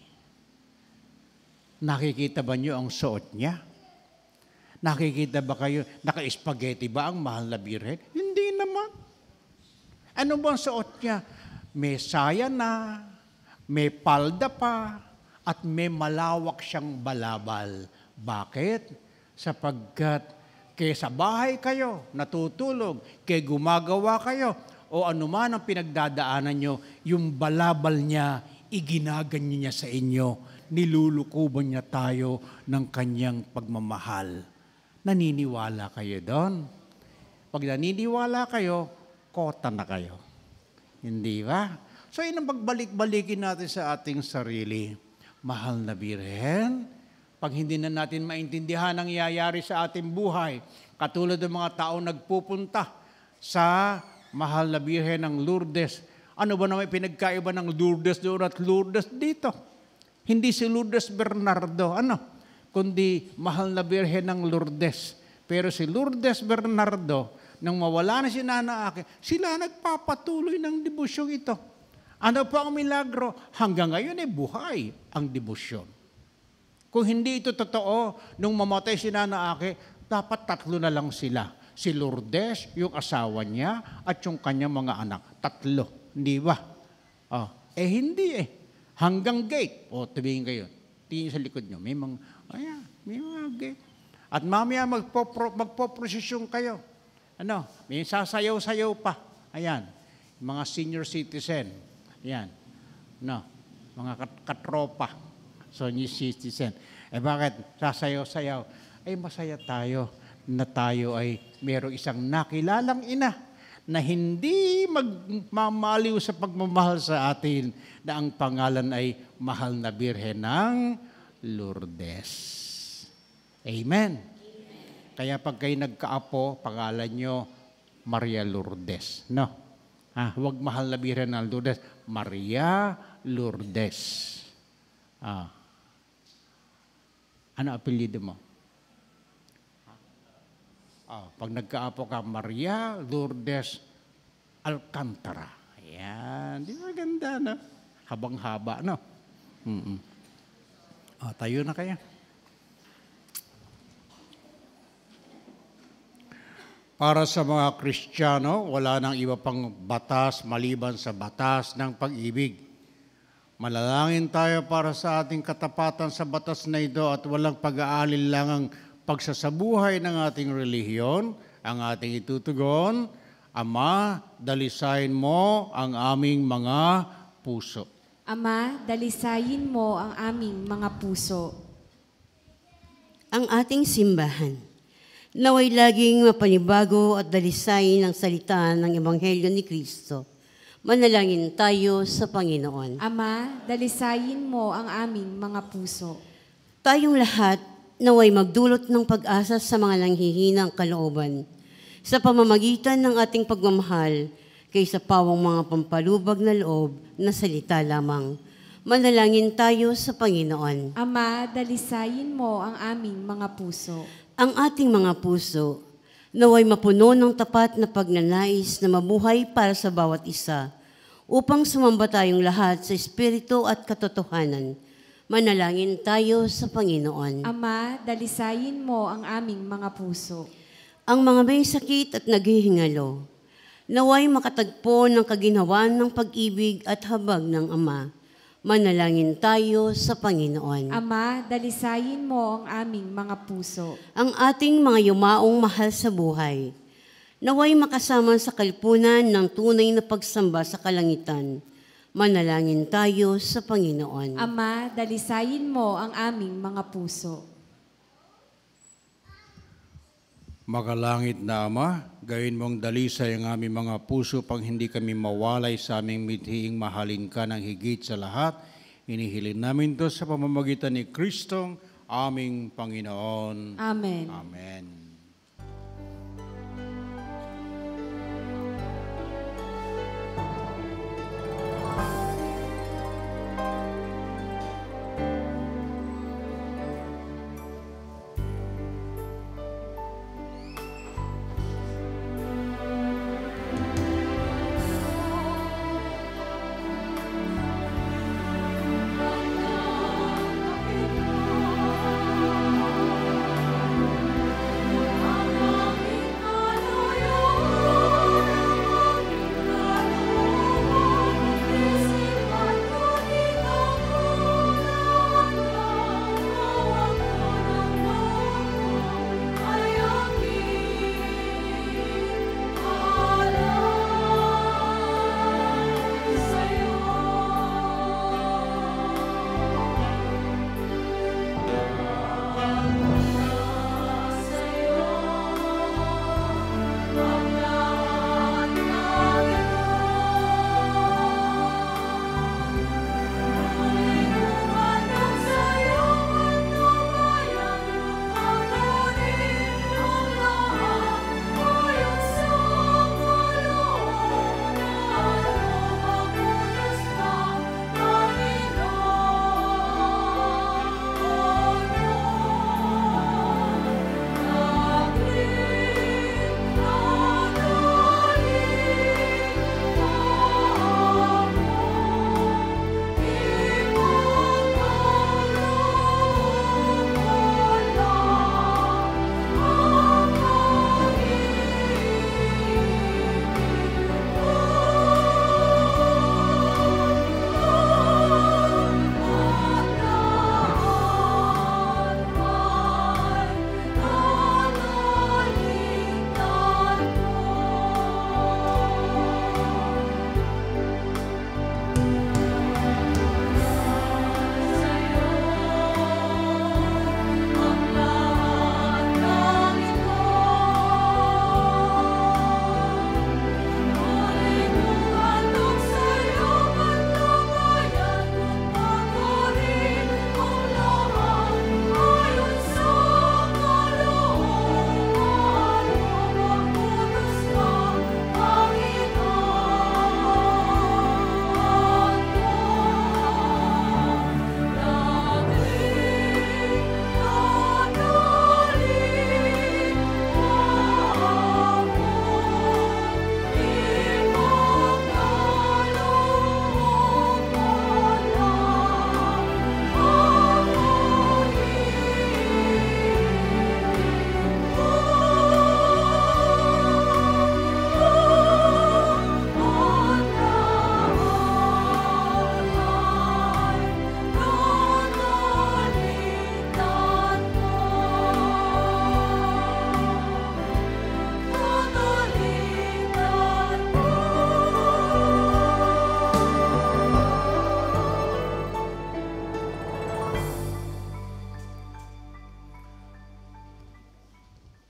Nakikita ba niyo ang suot niya? Nakikita ba kayo, naka-spaghetti ba ang mahal na Birhen? Hindi naman. Ano ba ang suot niya? May saya na, may palda pa, at may malawak siyang balabal. Bakit? Sapagkat kaya sa bahay kayo, natutulog, kaya gumagawa kayo, o anuman ang pinagdadaanan nyo, yung balabal niya, iginaganyo niya sa inyo, nilulukuban niya tayo ng kanyang pagmamahal. Naniniwala kayo doon? Pag naniniwala kayo, kota na kayo. Hindi ba? So, yun ang pagbalik-balikin natin sa ating sarili. Mahal na Birhen, pag hindi na natin maintindihan ang iyayari sa ating buhay, katulad ng mga tao nagpupunta sa mahal na Birhen ng Lourdes. Ano ba naman pinagkaiba ng Lourdes doon at Lourdes dito? Hindi si Lourdes Bernardo, kundi mahal na Birhen ng Lourdes. Pero si Lourdes Bernardo, nang mawala na si Nana Aki, sila nagpapatuloy ng debusyong ito. Ano po ang milagro? Hanggang ngayon buhay ang debusyon. Kung hindi ito totoo, nung mamatay si Nana Aki, dapat 3 na lang sila. Si Lourdes, yung asawa niya, at yung kanyang mga anak. 3. Hindi ba? Hindi Hanggang gate. Tumingin kayo. Tingin sa likod nyo. May mga gate. At mamaya magpoprosesyon kayo. May sasayaw-sayaw pa. Ayan. Mga senior citizen. Ayan. Mga katropa. Senior citizen. Bakit? Sasayaw-sayaw. Masaya tayo na tayo ay mayroong isang nakilalang ina na hindi magmamaliw sa pagmamahal sa atin na ang pangalan ay mahal na Birhen ng Lourdes. Amen. Kaya pag kayo nagkaapo, pangalan nyo Maria Lourdes. No? Huwag mahal na Birhen ng Lourdes. Maria Lourdes. Ano apelyido mo? Pag nagkaapo ka, Maria Lourdes Alcantara. Ayan. Di ba ganda, no? Habang-haba, no? Tayo na kayo. Para sa mga Kristiyano, wala nang iba pang batas maliban sa batas ng pag-ibig. Manalangin tayo para sa ating katapatan sa batas na ito at walang pag-aalinlangang pagsasabuhay ng ating relihiyon, ang ating itutugon. Ama, dalisayin mo ang aming mga puso. Ama, dalisayin mo ang aming mga puso. Ang ating simbahan, naway laging mapanibago at dalisayin ang salita ng Ebanghelyo ni Kristo. Manalangin tayo sa Panginoon. Ama, dalisayin mo ang aming mga puso. Tayong lahat naway magdulot ng pag-asa sa mga nanghihinang kalooban sa pamamagitan ng ating pagmamahal kaysa pawang mga pampalubag na loob na salita lamang. Manalangin tayo sa Panginoon. Ama, dalisayin mo ang aming mga puso. Ang ating mga puso naway mapuno ng tapat na pagnanais na mabuhay para sa bawat isa upang sumamba tayong lahat sa Espiritu at katotohanan. Manalangin tayo sa Panginoon. Ama, dalisayin mo ang aming mga puso. Ang mga may sakit at naghihingalo, naway makatagpo ng kaginhawan ng pag-ibig at habag ng Ama. Manalangin tayo sa Panginoon. Ama, dalisayin mo ang aming mga puso. Ang ating mga yumaong mahal sa buhay, naway makasama sa kalipunan ng tunay na pagsamba sa kalangitan. Manalangin tayo sa Panginoon. Ama, dalisayin mo ang aming mga puso. Makalangit na Ama, gawin mong dalisay ang aming mga puso pang hindi kami mawalay sa aming mithiing mahalin ka ng higit sa lahat. Inihilin namin to sa pamamagitan ni Kristong aming Panginoon. Amen. Amen.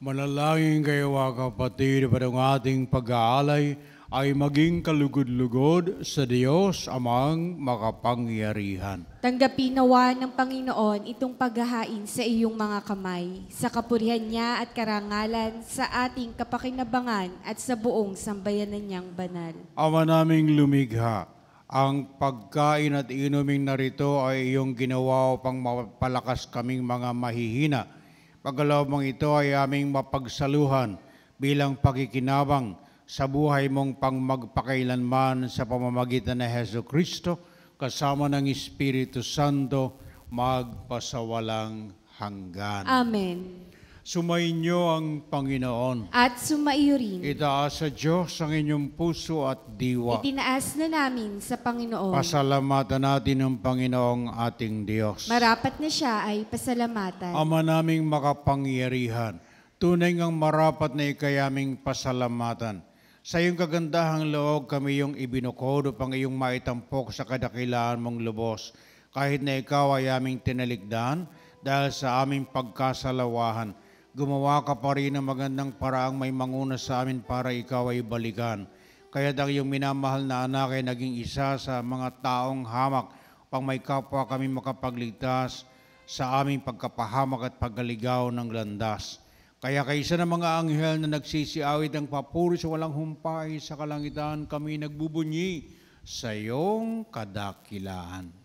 Manalangin kayo mga kapatid para ang ating pag-aalay ay maging kalugod-lugod sa Diyos amang makapangyarihan. Tanggapin nawa ng Panginoon itong paghahain sa iyong mga kamay, sa kapurihan niya at karangalan, sa ating kapakinabangan at sa buong sambayanan niyang banal. Ama naming lumikha, ang pagkain at inuming narito ay iyong ginawa upang mapalakas kaming mga mahihina. Pagkaloob mong ito ay aming mapagsaluhan bilang pakikinabang sa buhay mong pangmagpakailanman sa pamamagitan ng Hesus Kristo kasama ng Espiritu Santo magpasawalang hanggan. Amen. Sumainyo ang Panginoon. At sumaiyo rin. Itaas sa Diyos ang inyong puso at diwa. Itinaas na namin sa Panginoon. Pasalamatan natin ang Panginoong ating Diyos. Marapat na siya ay pasalamatan. Ama naming makapangyarihan, tunay ngang marapat na ikayaming pasalamatan. Sa iyong kagandahang loob kami yung ibinukod upang iyong maitampok sa kadakilaan mong lubos. Kahit na ikaw ay aming tinalikdan dahil sa aming pagkasalawahan, gumawa ka pa rin ng magandang paraang may manguna sa amin para ikaw ay balikan. Kaya ang iyong minamahal na anak ay naging isa sa mga taong hamak upang may kapwa kami makapagligtas sa aming pagkapahamak at paggaligaw ng landas. Kaya kaysa ng mga anghel na nagsisiawit ang papuri sa walang humpay sa kalangitan, kami nagbubunyi sa iyong kadakilaan.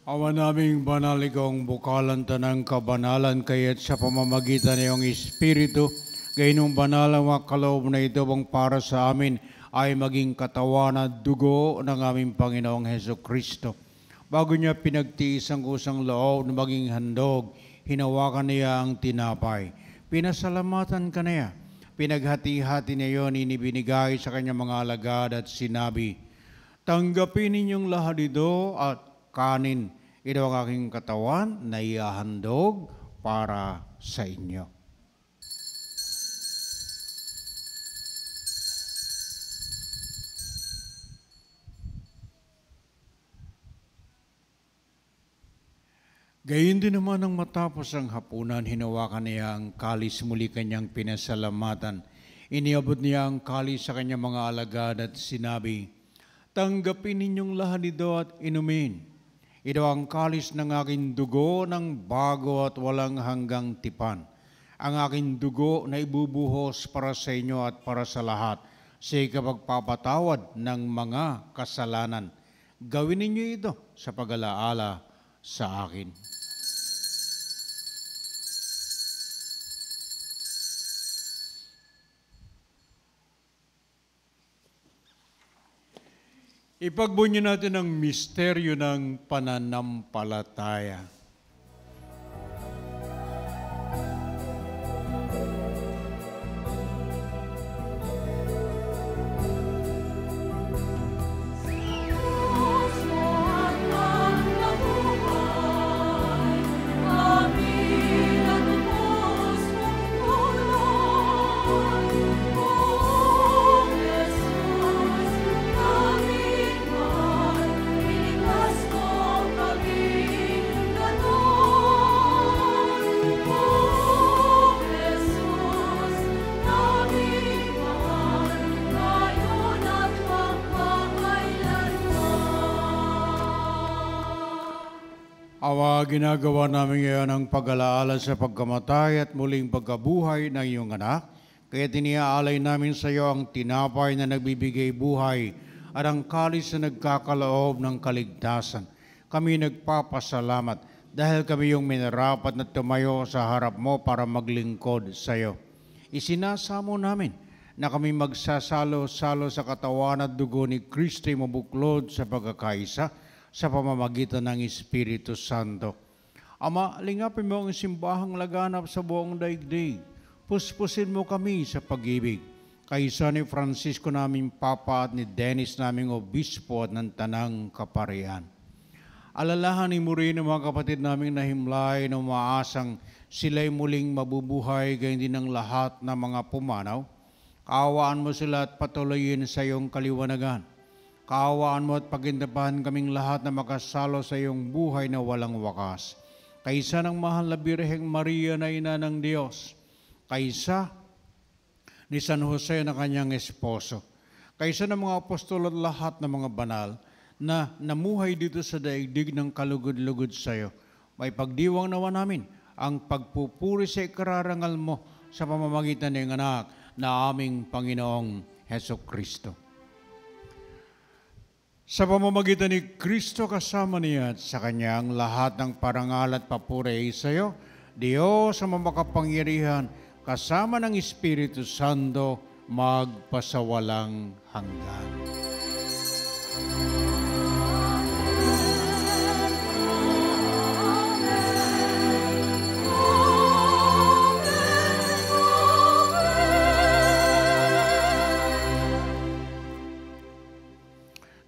Awa naming banal ikong bukalan tanang kabanalan kaya't sa pamamagitan ng iyong Espiritu, gayong banal ang mga kaloob na ito bang para sa amin ay maging katawan at dugo ng aming Panginoong Hesus Kristo. Bago niya pinagtiis ang kusang loob na maging handog, hinawakan niya ang tinapay. Pinasalamatan ka niya. Pinaghati-hati niya yun, inibinigay sa kanyang mga alagad at sinabi, tanggapin ninyong lahat ito at kanin. Ito ang aking katawan na iahandog para sa inyo. Gayon din naman nang matapos ang hapunan, hinawakan niya ang kalis, muli kanyang pinasalamatan. Iniabot niya ang kalis sa kanyang mga alagad at sinabi, tanggapin ninyong lahat ito at inumin. Ito ang kalis ng aking dugo ng bago at walang hanggang tipan. Ang aking dugo na ibubuhos para sa inyo at para sa lahat sa ikapagpapatawad ng mga kasalanan. Gawin ninyo ito sa pag-alaala sa akin. Ipagbunyi natin ang misteryo ng pananampalataya. ginagawa namin ngayon ang pag-alaala sa pagkamatay at muling pagkabuhay ng iyong anak, kaya tiniaalay namin sa iyo ang tinapay na nagbibigay buhay at ang kalis na nagkakaloob ng kaligtasan. Kami nagpapasalamat dahil kami yung minarapat na tumayo sa harap mo para maglingkod sa iyo. Isinasamo namin na kami magsasalo-salo sa katawan at dugo ni Kristo mabuklod sa pagkakaisa sa pamamagitan ng Espiritu Santo. Ama, lingapin mo ang simbahang laganap sa buong daigdig. Puspusin mo kami sa pag-ibig. Kaisa ni Francisco naming Papa at ni Dennis naming Obispo at ng Tanang Kaparian. Alalahanin mo rin ang mga kapatid naming nahimlay na umaasang sila'y muling mabubuhay gayon din ang lahat ng mga pumanaw. Kaawaan mo sila at patuloyin sa iyong kaliwanagan. Kaawaan mo at pagindapahan kaming lahat na makasalo sa iyong buhay na walang wakas. Kaisa ng mahal na Birheng Maria na ina ng Diyos. Kaisa ni San Jose na kanyang esposo. Kaisa ng mga apostol at lahat ng mga banal na namuhay dito sa daigdig ng kalugod-lugod sa iyo. May pagdiwang nawa namin ang pagpupuri sa ikararangal mo sa pamamagitan ng anak na aming Panginoong Heso Kristo. Sa pamamagitan ni Kristo kasama niya at sa Kanya ang lahat ng parangal at papuri sa iyo, Diyos ang makapangyarihan, kasama ng Espiritu Santo, magpasawalang hanggan.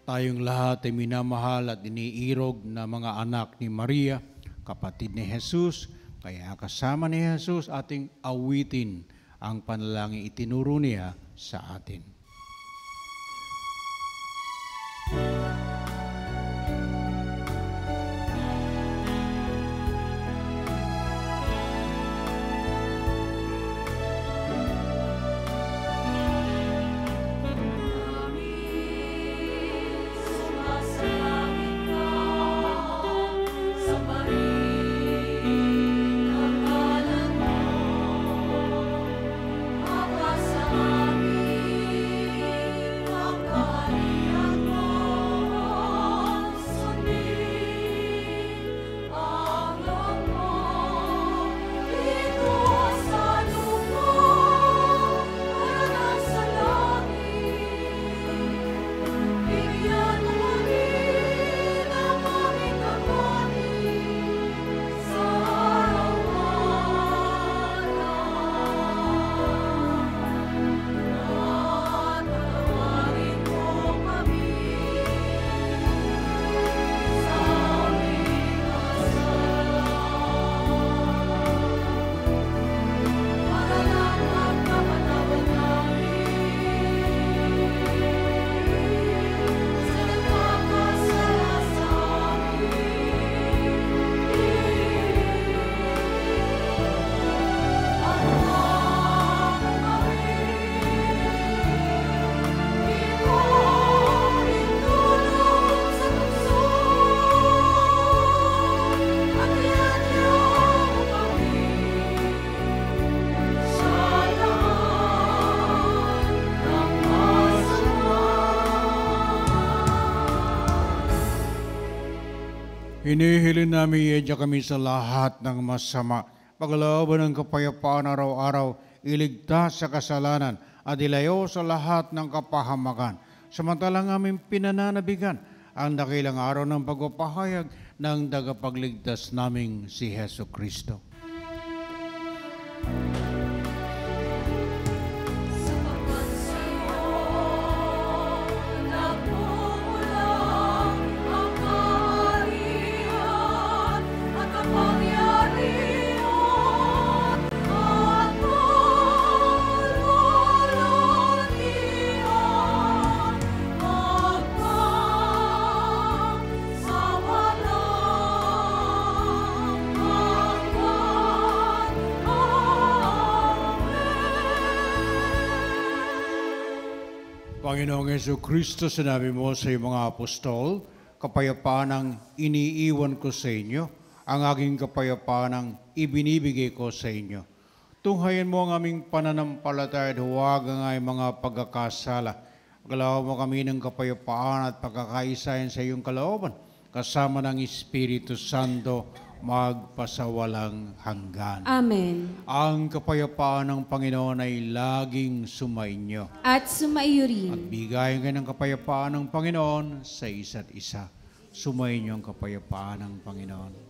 Tayong lahat ay minamahal at iniirog na mga anak ni Maria, kapatid ni Jesus, kaya kasama ni Jesus ating awitin ang panalangin itinuro niya sa atin. Hinihilin namin iadya kami sa lahat ng masama, paglooban ng kapayapaan araw-araw, iligtas sa kasalanan at ilayo sa lahat ng kapahamakan. Samantalang aming pinananabigan ang dakilang araw ng pagpapahayag ng tagapagligtas naming si Heso Kristo. Panginoong Heso Kristo, sinabi mo sa iyong mga apostol, kapayapaan ang iniiwan ko sa inyo, ang aking kapayapaan ang ibinibigay ko sa inyo. Tunghayan mo ang aming pananampalataya at huwag ang aming mga pagkakasala. Galaw mo kami ng kapayapaan at pagkakaisayan sa iyong kalooban, kasama ng Espiritu Santo, magpasawalang hanggan. Amen. Ang kapayapaan ng Panginoon ay laging sumainyo. At sumaiyo At rin. bigayan kayo ng kapayapaan ng Panginoon sa isa't isa. Sumainyo ang kapayapaan ng Panginoon.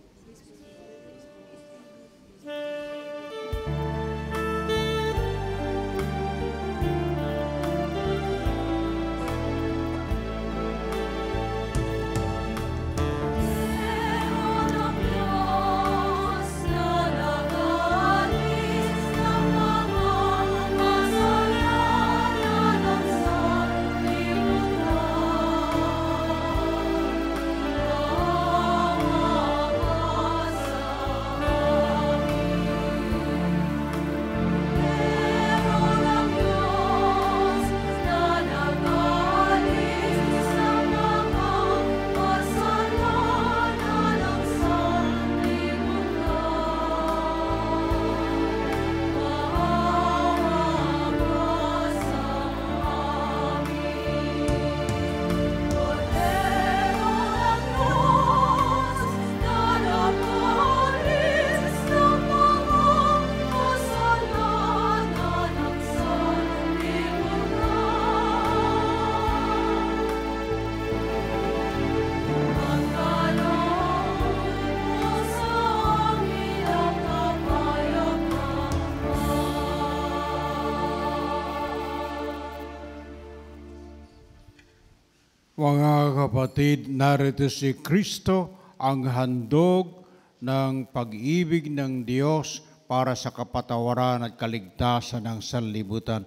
Mga kapatid, narito si Kristo, ang handog ng pag-ibig ng Diyos para sa kapatawaran at kaligtasan ng sanlibutan.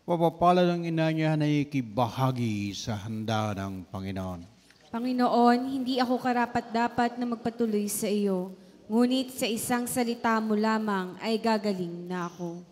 Mapapalad ang ina niya na ikibahagi sa handa ng Panginoon. Panginoon, hindi ako karapat-dapat na magpatuloy sa iyo, ngunit sa isang salita mo lamang ay gagaling na ako.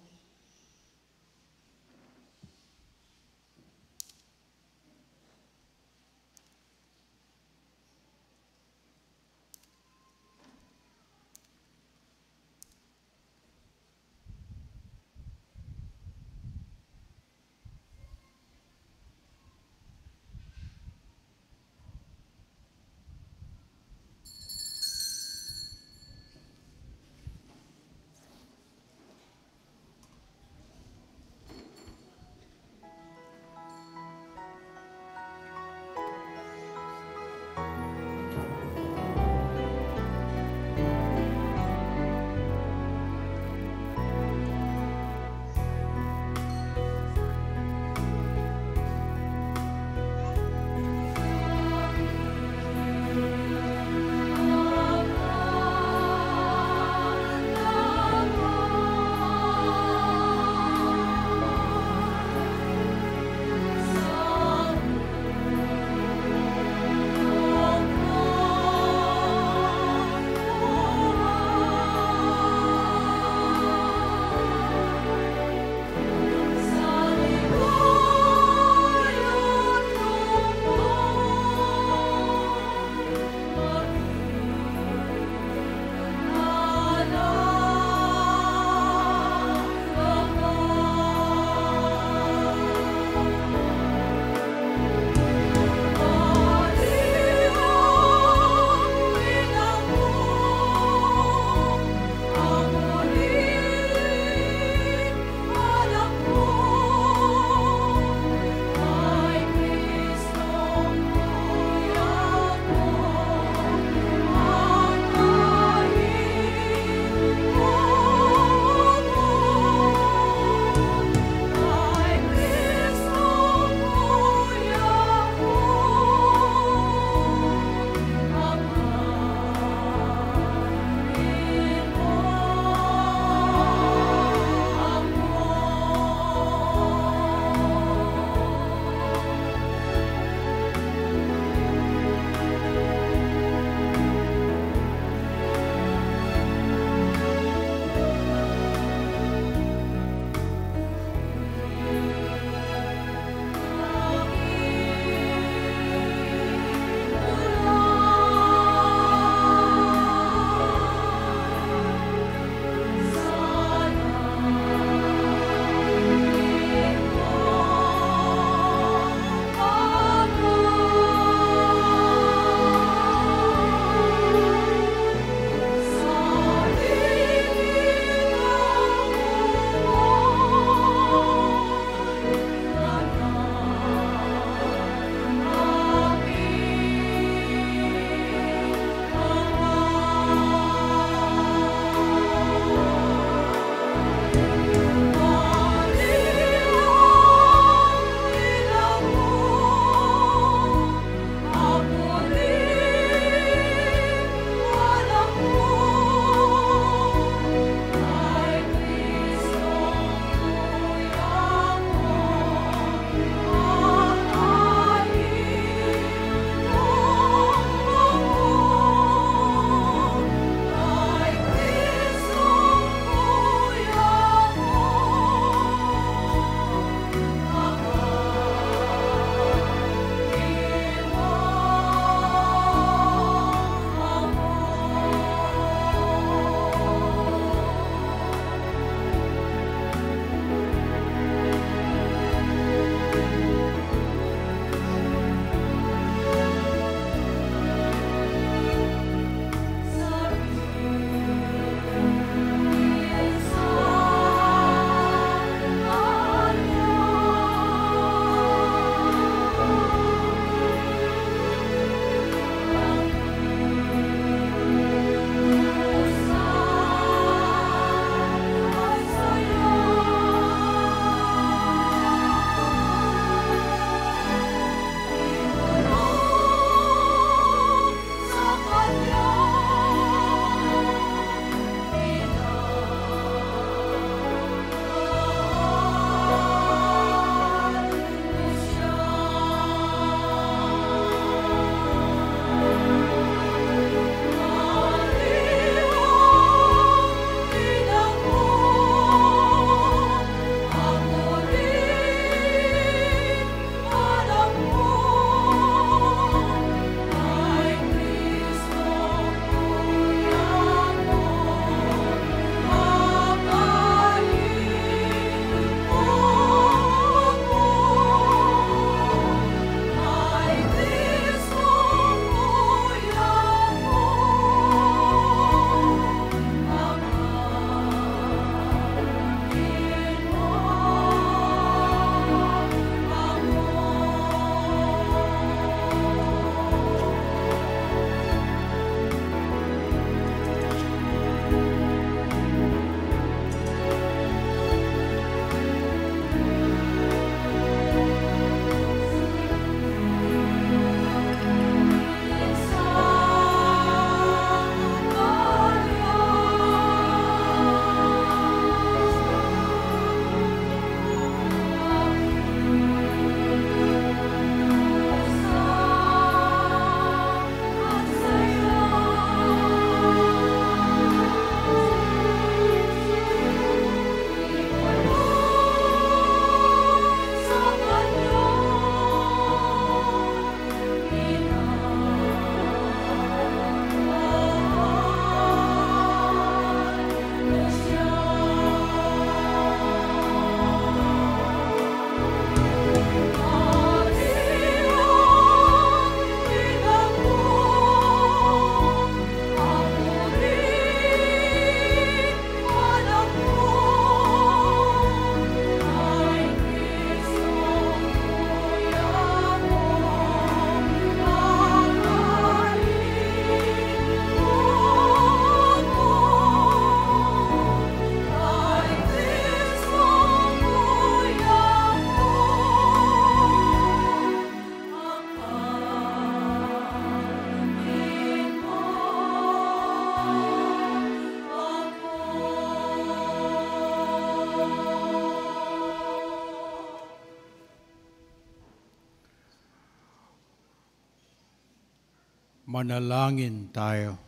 Manalangin tayo.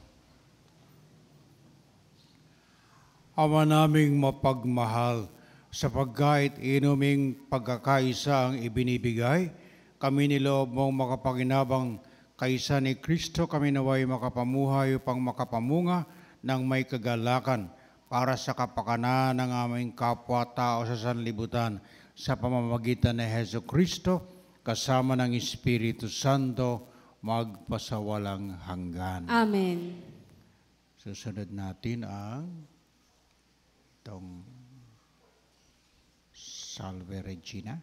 Ama naming mapagmahal, sapagkait inuming pagkakaisa ang ibinibigay, kami niloob mong makapaginabang kaisa ni Kristo, kami naway makapamuhay upang makapamunga ng may kagalakan para sa kapakanan ng aming kapwa-tao sa sanlibutan sa pamamagitan ni Hesus Kristo, kasama ng Espiritu Santo, magpasawalang hanggan. Amen. Susunod natin ang itong Salve Regina.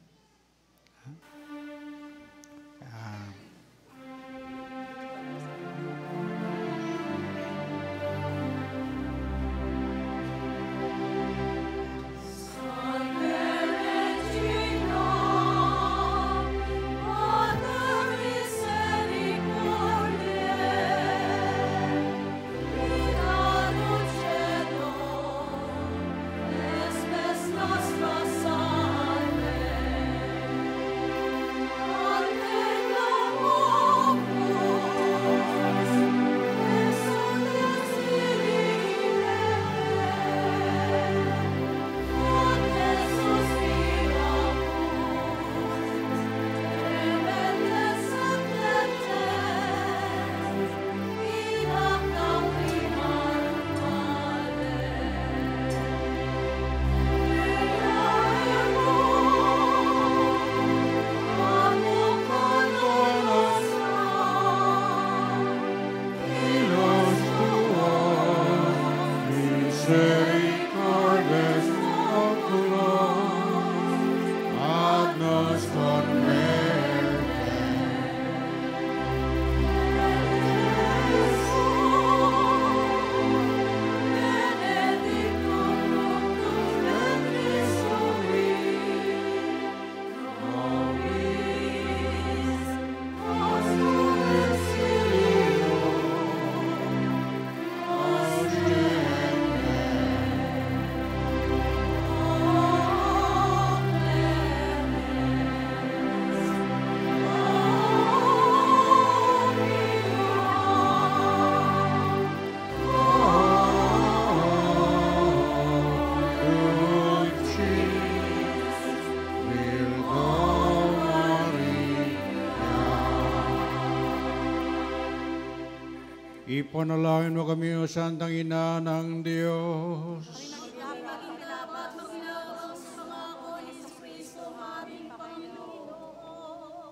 Ipanalangin mo kami, O Santang Ina ng Diyos.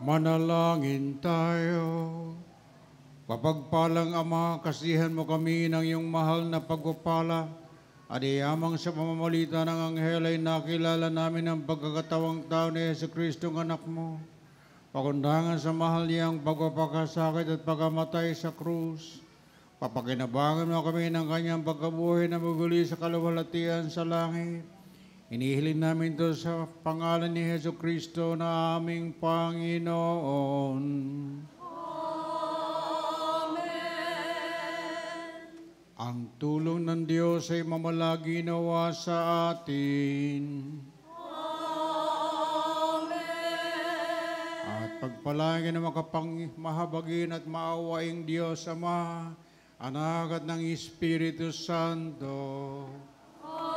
Manalangin tayo. Kapagpalang Ama, kasihan mo kami ng iyong mahal na pagpapala, at iyamang sa pamamagitan ng anghel ay nakilala namin ang pagkakatawang tao ni Hesus Kristo, ang anak mo. Pakundangan sa mahal niyang pagpapakasakit at pagkamatay sa krus. Papakinabangan mo kami ng kanyang pagkabuhay na muli sa kaluwalhatian sa langit. Inihiling namin ito sa pangalan ni Hesus Kristo na aming Panginoon. Amen. Ang tulong ng Diyos ay mamalagi nawa sa atin. Amen. At pagpalangin na makapangmahabagin at maawaing Diyos Ama, Anak at ng Espiritu Santo. Amen.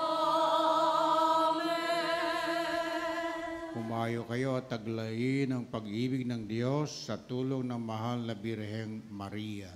Pumayo kayo at taglayin ang pag-ibig ng Diyos sa tulong ng mahal na Birheng Maria.